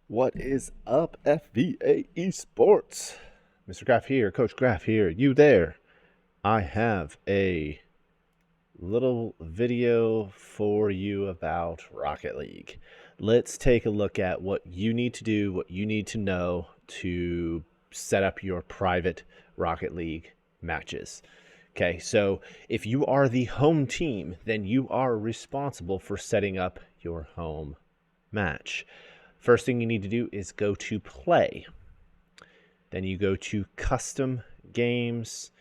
What is up, FVA Esports? Mr. Graf here, Coach Graf here. You there? I have a little video for you about Rocket League. Let's take a look at what you need to do, what you need to know to set up your private Rocket League matches. Okay, so if you are the home team, then you are responsible for setting up your home match. First thing you need to do is go to play. Then you go to custom games.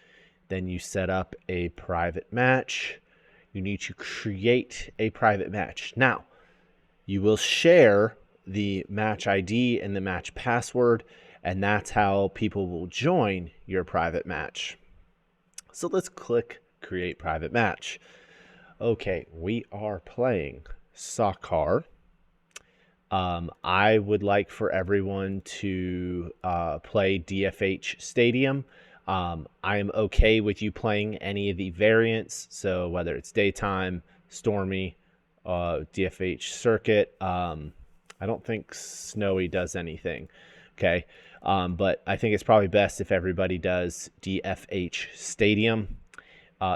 Then you set up a private match. You need to create a private match. Now, you will share the match ID and the match password, and that's how people will join your private match. So let's click create private match. Okay, we are playing soccer. I would like for everyone to play DFH Stadium. I am okay with you playing any of the variants, so whether it's daytime, stormy, DFH circuit. I don't think snowy does anything. Okay, but I think it's probably best if everybody does DFH Stadium.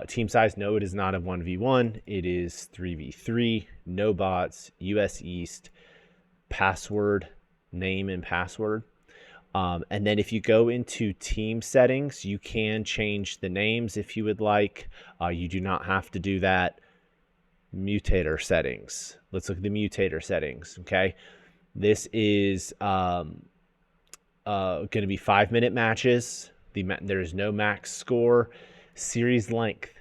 Team size, no, it is not a 1v1. It is 3v3, no bots, US East, password, name and password. And then if you go into team settings, you can change the names if you would like. You do not have to do that. Mutator settings. Let's look at the mutator settings. Okay. This is going to be 5-minute matches. There is no max score. Series length.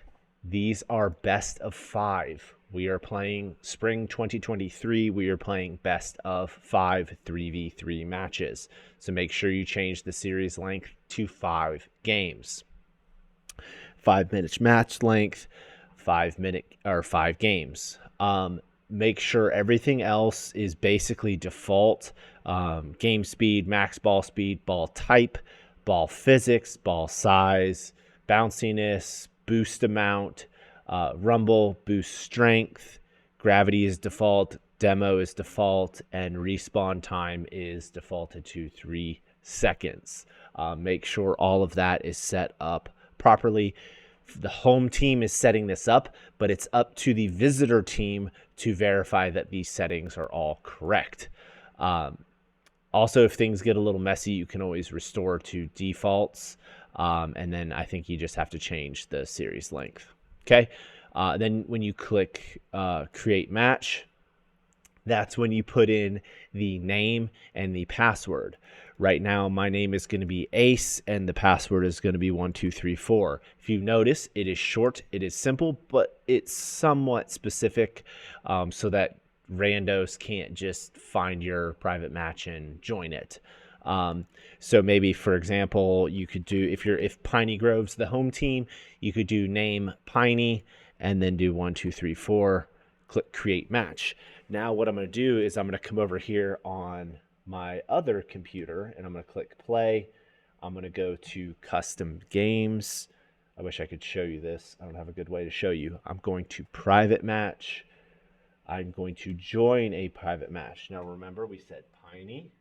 These are best of 5. We are playing spring 2023. We are playing best of 5 3v3 matches. So make sure you change the series length to 5 games. 5 minutes match length, 5 games. Make sure everything else is basically default. Game speed, max ball speed, ball type, ball physics, ball size, bounciness, boost amount, rumble, boost strength, gravity is default, demo is default, and respawn time is defaulted to 3 seconds. Make sure all of that is set up properly. The home team is setting this up, but it's up to the visitor team to verify that these settings are all correct. Also, if things get a little messy, you can always restore to defaults. And then I think you just have to change the series length. Okay. Then when you click create match, that's when you put in the name and the password. Right now, my name is going to be Ace and the password is going to be 1234. If you notice, it is short, it is simple, but it's somewhat specific so that randos can't just find your private match and join it. So maybe, for example, you could do, if Piney Grove's the home team, you could do name Piney and then do 1234, click create match. Now what I'm going to do is I'm going to come over here on my other computer and I'm going to click play. I'm going to go to custom games. I wish I could show you this. I don't have a good way to show you. I'm going to private match. I'm going to join a private match. Now remember, we said Piney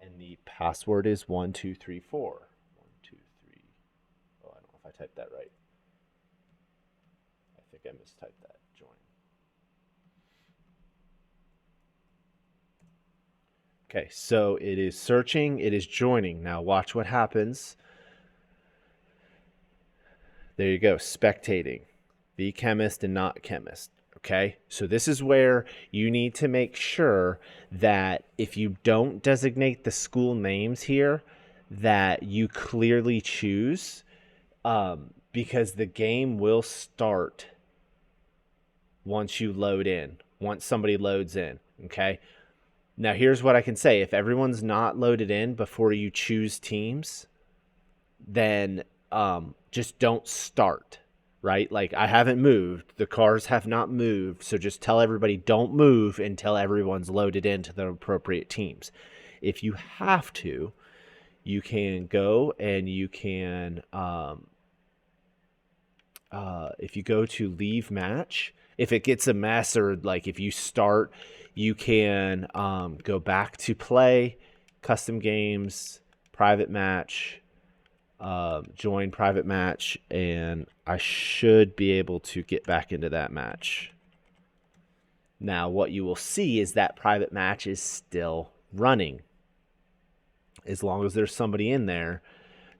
and the password is 1234. 123. Oh, I don't know if I typed that right. I think I mistyped that. Join. Okay, so it is searching, it is joining. Now watch what happens. There you go, spectating. The chemist and not chemist. Okay, so this is where you need to make sure that if you don't designate the school names here, that you clearly choose, because the game will start once you load in, once somebody loads in. Okay. Now, here's what I can say. If everyone's not loaded in before you choose teams, then just don't start, right? Like, I haven't moved. The cars have not moved. So just tell everybody don't move until everyone's loaded into the appropriate teams. If you have to, you can go and you can, if you go to leave match, if it gets a mess, or like if you start, you can go back to play, custom games, private match, join private match, and I should be able to get back into that match. Now, what you will see is that private match is still running. As long as there's somebody in there,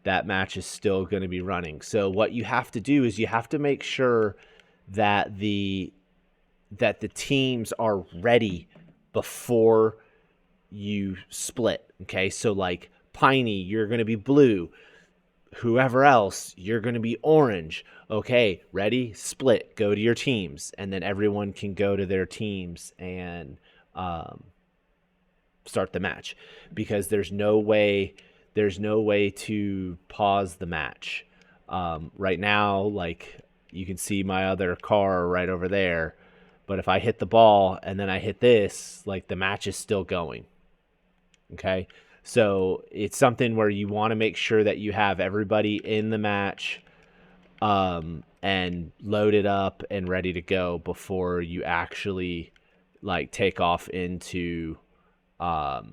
that match is still going to be running. So what you have to do is you have to make sure that the teams are ready before you split. Okay, so like Piney, you're going to be blue. Whoever else, you're going to be orange. Okay, ready, split, go to your teams, and then everyone can go to their teams and start the match, because there's no way to pause the match. Right now, like you can see my other car right over there, but if I hit the ball and then I hit this, like the match is still going. Okay, so it's something where you want to make sure that you have everybody in the match and loaded up and ready to go before you actually like take off into the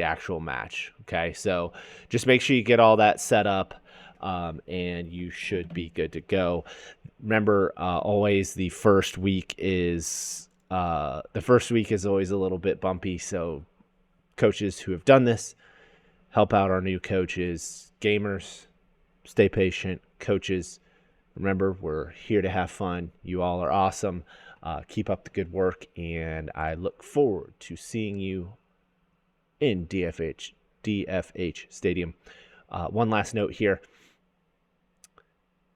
actual match. Okay, so just make sure you get all that set up, and you should be good to go. Remember, always the first week is always a little bit bumpy, so coaches who have done this, help out our new coaches. Gamers, stay patient. Coaches, remember, we're here to have fun. You all are awesome. Keep up the good work, and I look forward to seeing you in DFH Stadium. One last note here.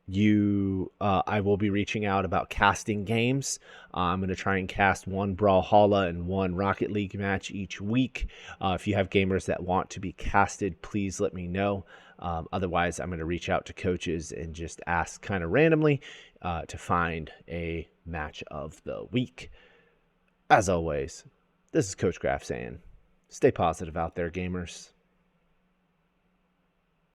I will be reaching out about casting games. I'm going to try and cast one Brawlhalla and one Rocket League match each week. If you have gamers that want to be casted, please let me know. Otherwise, I'm going to reach out to coaches and just ask kind of randomly to find a match of the week. As always, this is Coach Graff saying, stay positive out there, gamers.